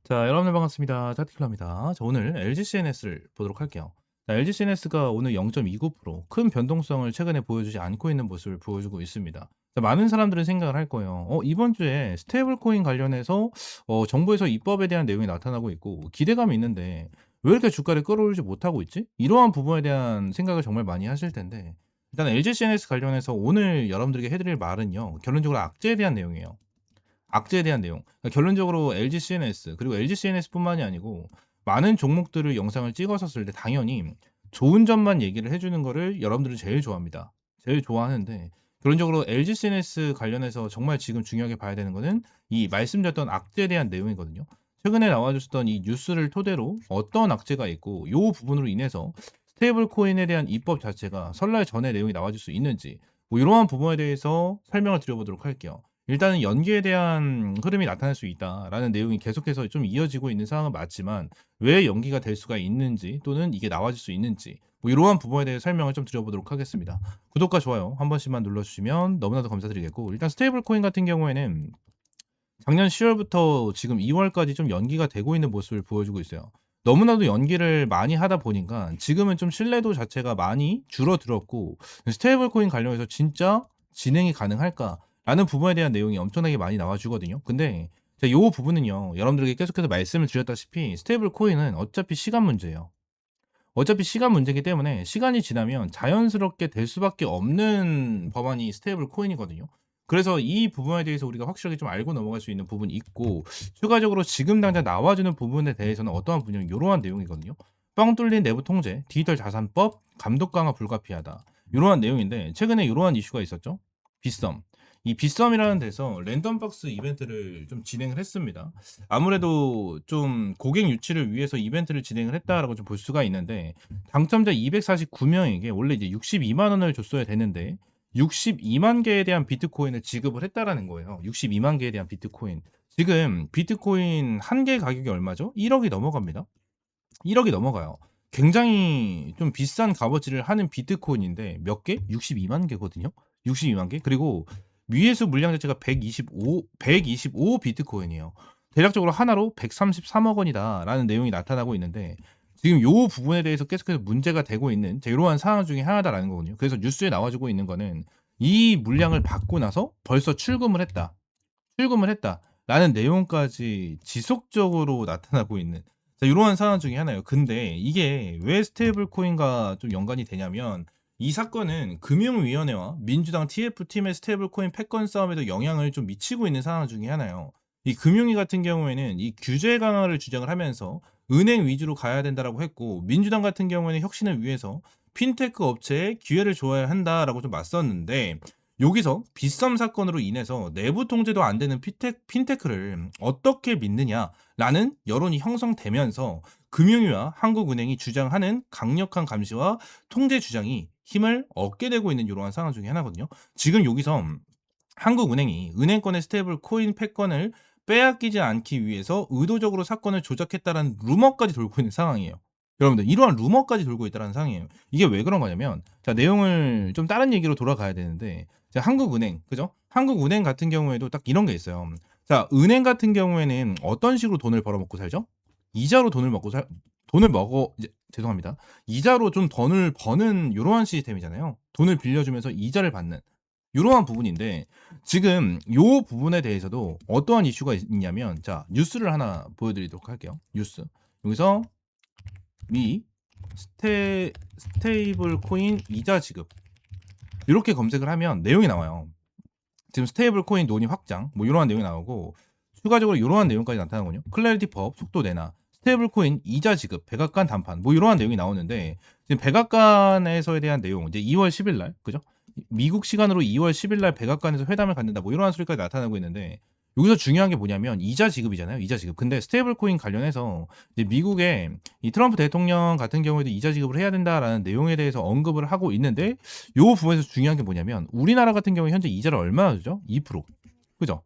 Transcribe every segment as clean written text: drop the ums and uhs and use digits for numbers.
자, 여러분들 반갑습니다. 짜티클라입니다. 자, 오늘 LG CNS를 보도록 할게요. 자, LG CNS가 오늘 0.29%큰 변동성을 최근에 보여주지 않고 있는 모습을 보여주고 있습니다. 자, 많은 사람들은 생각을 할 거예요. 이번 주에 스테이블 코인 관련해서 정부에서 입법에 대한 내용이 나타나고 있고 기대감이 있는데 왜 이렇게 주가를 끌어올리지 못하고 있지? 이러한 부분에 대한 생각을 정말 많이 하실 텐데 일단 LG CNS 관련해서 오늘 여러분들에게 해드릴 말은요. 결론적으로 악재에 대한 내용이에요. 악재에 대한 내용. 그러니까 결론적으로 LG CNS 그리고 LG CNS뿐만이 아니고 많은 종목들을 영상을 찍었었을 때 당연히 좋은 점만 얘기를 해 주는 거를 여러분들은 제일 좋아합니다. 제일 좋아하는데 결론적으로 LG CNS 관련해서 정말 지금 중요하게 봐야 되는 거는 이 말씀드렸던 악재에 대한 내용이거든요. 최근에 나와 줬던 이 뉴스를 토대로 어떤 악재가 있고 요 부분으로 인해서 스테이블 코인에 대한 입법 자체가 설날 전에 내용이 나와 줄 수 있는지 뭐 이러한 부분에 대해서 설명을 드려 보도록 할게요. 일단은 연기에 대한 흐름이 나타날 수 있다라는 내용이 계속해서 좀 이어지고 있는 상황은 맞지만 왜 연기가 될 수가 있는지 또는 이게 나와질 수 있는지 뭐 이러한 부분에 대해 설명을 좀 드려보도록 하겠습니다. 구독과 좋아요 한 번씩만 눌러주시면 너무나도 감사드리겠고 일단 스테이블 코인 같은 경우에는 작년 10월부터 지금 2월까지 좀 연기가 되고 있는 모습을 보여주고 있어요. 너무나도 연기를 많이 하다 보니까 지금은 좀 신뢰도 자체가 많이 줄어들었고 스테이블 코인 관련해서 진짜 진행이 가능할까라는 부분에 대한 내용이 엄청나게 많이 나와 주거든요. 근데 요 부분은요. 여러분들에게 계속해서 말씀을 드렸다시피 스테이블 코인은 어차피 시간 문제예요. 어차피 시간 문제이기 때문에 시간이 지나면 자연스럽게 될 수밖에 없는 법안이 스테이블 코인이거든요. 그래서 이 부분에 대해서 우리가 확실하게 좀 알고 넘어갈 수 있는 부분이 있고 추가적으로 지금 당장 나와주는 부분에 대해서는 어떠한 분야는 이러한 내용이거든요. 뻥 뚫린 내부 통제, 디지털 자산법, 감독 강화 불가피하다. 이러한 내용인데 최근에 이러한 이슈가 있었죠. 빗썸. 이 빗썸이라는 데서 랜덤박스 이벤트를 좀 진행을 했습니다. 아무래도 좀 고객 유치를 위해서 이벤트를 진행을 했다라고 좀 볼 수가 있는데 당첨자 249 명에게 원래 이제 62만 원을 줬어야 되는데 62만 개에 대한 비트코인을 지급을 했다라는 거예요. 62만 개에 대한 비트코인. 지금 비트코인 한 개 가격이 얼마죠? 1억이 넘어갑니다. 1억이 넘어가요. 굉장히 좀 비싼 값어치를 하는 비트코인인데 몇 개? 62만 개거든요. 62만 개. 그리고 미회수 물량 자체가 125 비트코인이에요. 대략적으로 하나로 133억 원이다라는 내용이 나타나고 있는데 지금 요 부분에 대해서 계속해서 문제가 되고 있는 이러한 상황 중에 하나다라는 거거든요. 그래서 뉴스에 나와주고 있는 거는 이 물량을 받고 나서 벌써 출금을 했다. 출금을 했다라는 내용까지 지속적으로 나타나고 있는 이러한 상황 중에 하나예요. 근데 이게 왜 스테이블 코인과 좀 연관이 되냐면 이 사건은 금융위원회와 민주당 TF팀의 스테이블 코인 패권 싸움에도 영향을 좀 미치고 있는 상황 중에 하나예요. 이 금융위 같은 경우에는 이 규제 강화를 주장을 하면서 은행 위주로 가야 된다라고 했고 민주당 같은 경우에는 혁신을 위해서 핀테크 업체에 기회를 줘야 한다라고 좀 맞섰는데 여기서 빗썸 사건으로 인해서 내부 통제도 안 되는 핀테크를 어떻게 믿느냐라는 여론이 형성되면서 금융위와 한국은행이 주장하는 강력한 감시와 통제 주장이 힘을 얻게 되고 있는 이러한 상황 중에 하나거든요. 지금 여기서 한국은행이 은행권의 스테이블 코인 패권을 빼앗기지 않기 위해서 의도적으로 사건을 조작했다라는 루머까지 돌고 있는 상황이에요. 여러분들 이러한 루머까지 돌고 있다는 상황이에요. 이게 왜 그런 거냐면 자 내용을 좀 다른 얘기로 돌아가야 되는데 자 한국은행 그죠? 한국은행 같은 경우에도 딱 이런 게 있어요. 자 은행 같은 경우에는 어떤 식으로 돈을 벌어먹고 살죠? 이자로 돈을 먹어 이제 죄송합니다. 이자로 좀 돈을 버는 요러한 시스템이잖아요. 돈을 빌려주면서 이자를 받는 요러한 부분인데 지금 요 부분에 대해서도 어떠한 이슈가 있냐면 자 뉴스를 하나 보여드리도록 할게요. 뉴스 여기서 미 스테이블 코인 이자 지급 이렇게 검색을 하면 내용이 나와요. 지금 스테이블 코인 논의 확장 뭐 이러한 내용이 나오고 추가적으로 이러한 내용까지 나타나거든요. 클래리티 법 속도 내나 스테이블 코인 이자 지급 백악관 담판 뭐 이러한 내용이 나오는데 지금 백악관에서에 대한 내용 이제 2월 10일 날 그죠? 미국 시간으로 2월 10일 날 백악관에서 회담을 갖는다 뭐 이러한 소리까지 나타나고 있는데 여기서 중요한 게 뭐냐면 이자 지급이잖아요. 이자 지급. 근데 스테이블 코인 관련해서 이제 미국의 이 트럼프 대통령 같은 경우에도 이자 지급을 해야 된다라는 내용에 대해서 언급을 하고 있는데 요 부분에서 중요한 게 뭐냐면 우리나라 같은 경우에 현재 이자를 얼마나 주죠? 2%. 그죠?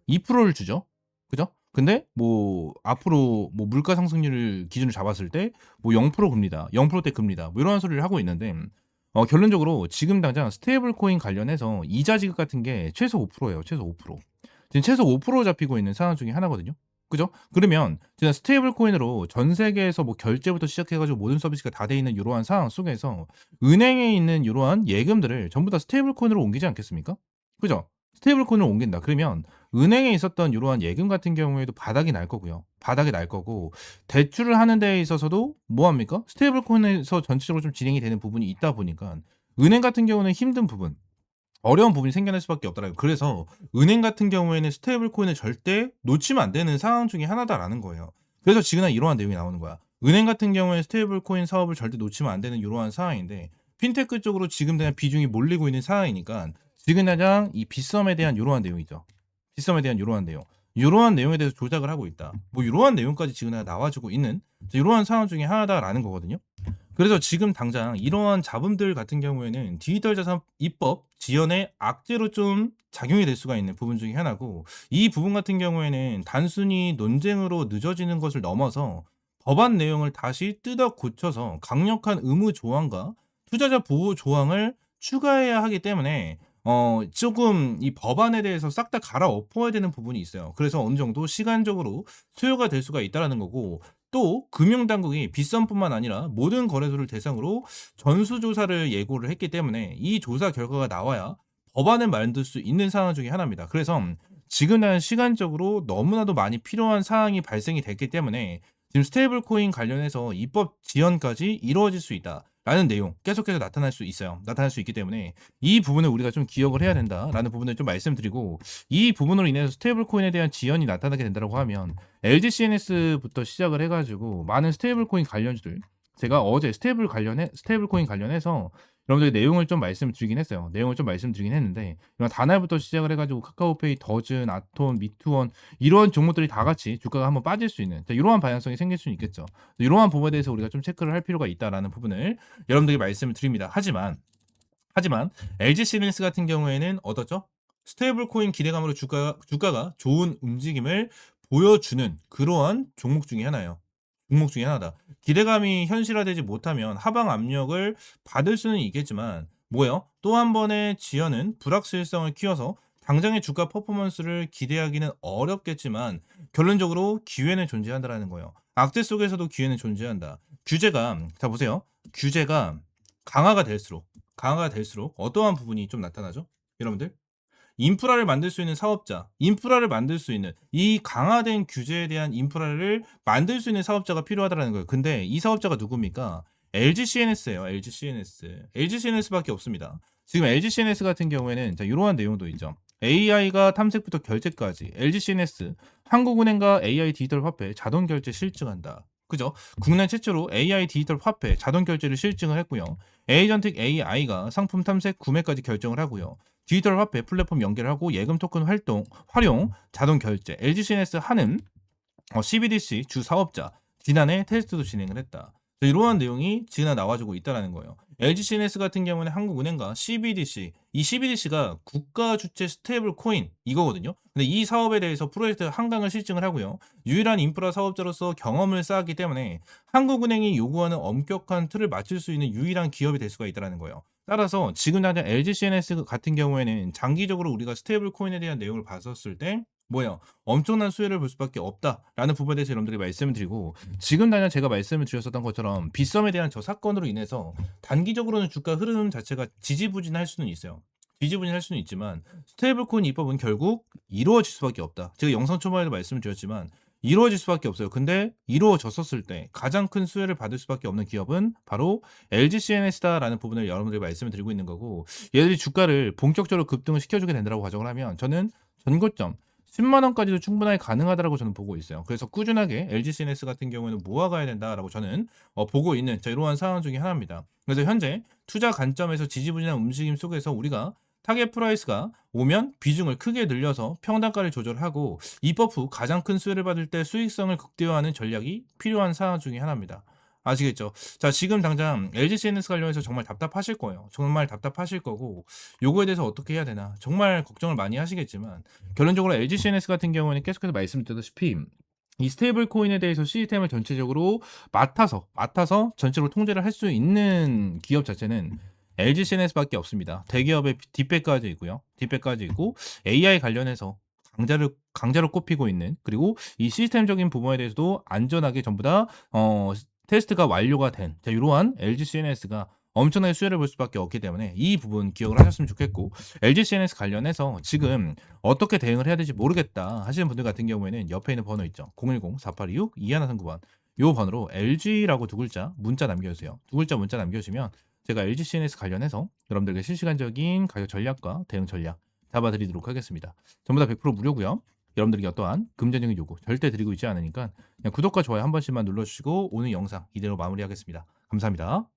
2%를 주죠. 그죠? 근데 뭐 앞으로 뭐 물가 상승률을 기준으로 잡았을 때 뭐 0% 금리다. 0%대 금리다. 뭐 이런 소리를 하고 있는데 결론적으로 지금 당장 스테이블 코인 관련해서 이자 지급 같은 게 최소 5%예요. 최소 5%. 지금 최소 5% 잡히고 있는 상황 중에 하나거든요. 그죠? 그러면 진짜 스테이블 코인으로 전 세계에서 뭐 결제부터 시작해 가지고 모든 서비스가 다 돼 있는 요러한 상황 속에서 은행에 있는 요러한 예금들을 전부 다 스테이블 코인으로 옮기지 않겠습니까? 그죠? 스테이블 코인으로 옮긴다. 그러면 은행에 있었던 요러한 예금 같은 경우에도 바닥이 날 거고요. 바닥이 날 거고 대출을 하는 데에 있어서도 뭐 합니까? 스테이블 코인에서 전체적으로 좀 진행이 되는 부분이 있다 보니까 은행 같은 경우는 힘든 부분, 어려운 부분이 생겨날 수밖에 없더라고요. 그래서 은행 같은 경우에는 스테이블 코인을 절대 놓치면 안 되는 상황 중에 하나다라는 거예요. 그래서 지금은 이러한 내용이 나오는 거야. 은행 같은 경우에 스테이블 코인 사업을 절대 놓치면 안 되는 이러한 상황인데 핀테크 쪽으로 지금 그냥 비중이 몰리고 있는 상황이니까 지금 당장 이 빗썸에 대한 이러한 내용이죠. 빗썸에 대한 이러한 내용. 이러한 내용에 대해서 조작을 하고 있다. 뭐 이러한 내용까지 지금 나와주고 있는 이러한 상황 중에 하나다라는 거거든요. 그래서 지금 당장 이러한 잡음들 같은 경우에는 디지털 자산 입법 지연의 악재로 좀 작용이 될 수가 있는 부분 중에 하나고, 이 부분 같은 경우에는 단순히 논쟁으로 늦어지는 것을 넘어서 법안 내용을 다시 뜯어 고쳐서 강력한 의무 조항과 투자자 보호 조항을 추가해야 하기 때문에 조금 이 법안에 대해서 싹 다 갈아엎어야 되는 부분이 있어요. 그래서 어느 정도 시간적으로 소요가 될 수가 있다라는 거고, 또 금융당국이 빗썸뿐만 아니라 모든 거래소를 대상으로 전수조사를 예고를 했기 때문에 이 조사 결과가 나와야 법안을 만들 수 있는 상황 중에 하나입니다. 그래서 지금은 시간적으로 너무나도 많이 필요한 사항이 발생이 됐기 때문에 지금 스테이블 코인 관련해서 입법 지연까지 이루어질 수 있다라는 내용 계속해서 나타날 수 있어요. 나타날 수 있기 때문에 이 부분을 우리가 좀 기억을 해야 된다라는 부분을 좀 말씀드리고, 이 부분으로 인해서 스테이블 코인에 대한 지연이 나타나게 된다고 하면 LG CNS부터 시작을 해 가지고 많은 스테이블 코인 관련주들, 제가 어제 스테이블 코인 관련해서 여러분들에게 내용을 좀 말씀드리긴 했어요. 내용을 좀 말씀드리긴 했는데 이런 다날부터 시작을 해 가지고 카카오페이, 더즌, 아톤, 미투원 이런 종목들이 다 같이 주가가 한번 빠질 수 있는 이러한 방향성이 생길 수는 있겠죠. 이러한 부분에 대해서 우리가 좀 체크를 할 필요가 있다라는 부분을 여러분들에게 말씀을 드립니다. 하지만 LG 시니스 같은 경우에는 어떻죠? 스테이블 코인 기대감으로 주가가 좋은 움직임을 보여주는 그러한 종목 중에 하나예요. 종목 중에 하나다. 기대감이 현실화되지 못하면 하방 압력을 받을 수는 있겠지만 뭐예요? 또 한 번의 지연은 불확실성을 키워서 당장의 주가 퍼포먼스를 기대하기는 어렵겠지만 결론적으로 기회는 존재한다라는 거예요. 악재 속에서도 기회는 존재한다. 규제가, 자 보세요. 규제가 강화가 될수록 어떠한 부분이 좀 나타나죠? 여러분들? 인프라를 만들 수 있는 사업자, 인프라를 만들 수 있는 이 강화된 규제에 대한 인프라를 만들 수 있는 사업자가 필요하다라는 거예요. 근데 이 사업자가 누굽니까? LG CNS예요. LG CNS. LG CNS밖에 없습니다. 지금 LG CNS 같은 경우에는 자 이러한 내용도 있죠. AI가 탐색부터 결제까지 LG CNS 한국은행과 AI 디지털 화폐 자동 결제 실증한다. 그죠? 국내 최초로 AI 디지털 화폐 자동 결제를 실증을 했고요. 에이전틱 AI가 상품 탐색 구매까지 결정을 하고요. 디지털 화폐 플랫폼 연결하고 예금 토큰 활용 자동 결제 LG CNS 하는 CBDC 주 사업자 지난해 테스트도 진행을 했다. 이러한 내용이 지금 나와주고 있다는 거예요. LG CNS 같은 경우는 한국은행과 CBDC, 이 CBDC가 국가 주체 스테이블 코인 이거거든요. 근데 이 사업에 대해서 프로젝트 한강을 실증을 하고요. 유일한 인프라 사업자로서 경험을 쌓았기 때문에 한국은행이 요구하는 엄격한 틀을 맞출 수 있는 유일한 기업이 될 수가 있다는 거예요. 따라서 지금 당장 LG CNS 같은 경우에는 장기적으로 우리가 스테이블 코인에 대한 내용을 봤었을 때 뭐예요? 엄청난 수혜를 볼 수밖에 없다라는 부분에 대해서 여러분들이 말씀을 드리고, 지금 당장 제가 말씀을 드렸었던 것처럼 빗썸에 대한 저 사건으로 인해서 단기적으로는 주가 흐름 자체가 지지부진할 수는 있어요. 지지부진할 수는 있지만 스테이블 코인 입법은 결국 이루어질 수밖에 없다. 제가 영상 초반에도 말씀을 드렸지만 이루어질 수밖에 없어요. 근데 이루어졌었을 때 가장 큰 수혜를 받을 수밖에 없는 기업은 바로 LG CNS다라는 부분을 여러분들이 말씀을 드리고 있는 거고, 얘들이 주가를 본격적으로 급등을 시켜주게 된다고 가정을 하면 저는 전고점 10만 원까지도 충분하게 가능하다라고 저는 보고 있어요. 그래서 꾸준하게 LG CNS 같은 경우에는 모아가야 된다라고 저는 보고 있는 이러한 상황 중에 하나입니다. 그래서 현재 투자 관점에서 지지부진한 움직임 속에서 우리가 타겟 프라이스가 오면 비중을 크게 늘려서 평단가를 조절하고 입법 후 가장 큰 수혜를 받을 때 수익성을 극대화하는 전략이 필요한 상황 중에 하나입니다. 아시겠죠? 자, 지금 당장 LG CNS 관련해서 정말 답답하실 거예요. 정말 답답하실 거고, 요거에 대해서 어떻게 해야 되나 정말 걱정을 많이 하시겠지만 결론적으로 LG CNS 같은 경우에는 계속해서 말씀드렸다시피 이 스테이블 코인에 대해서 시스템을 전체적으로 맡아서 전체적으로 통제를 할 수 있는 기업 자체는 LG CNS밖에 없습니다. 대기업의 뒷배까지 있고요. 뒷배까지 있고 AI 관련해서 강자로 꼽히고 있는, 그리고 이 시스템적인 부분에 대해서도 안전하게 전부 다 테스트가 완료가 된, 자 요러한 LG CNS가 엄청나게 수혜를 볼 수밖에 없기 때문에 이 부분 기억을 하셨으면 좋겠고, LG CNS 관련해서 지금 어떻게 대응을 해야 될지 모르겠다 하시는 분들 같은 경우에는 옆에 있는 번호 있죠. 010-4826-2139번, 요 번호로 LG라고 두 글자 문자 남겨주세요. 두 글자 문자 남겨주시면 제가 LG CNS 관련해서 여러분들에게 실시간적인 가격 전략과 대응 전략 잡아드리도록 하겠습니다. 전부 다 100% 무료고요. 여러분들에게 어떠한 금전적인 요구 절대 드리고 있지 않으니까 그냥 구독과 좋아요 한 번씩만 눌러주시고 오늘 영상 이대로 마무리하겠습니다. 감사합니다.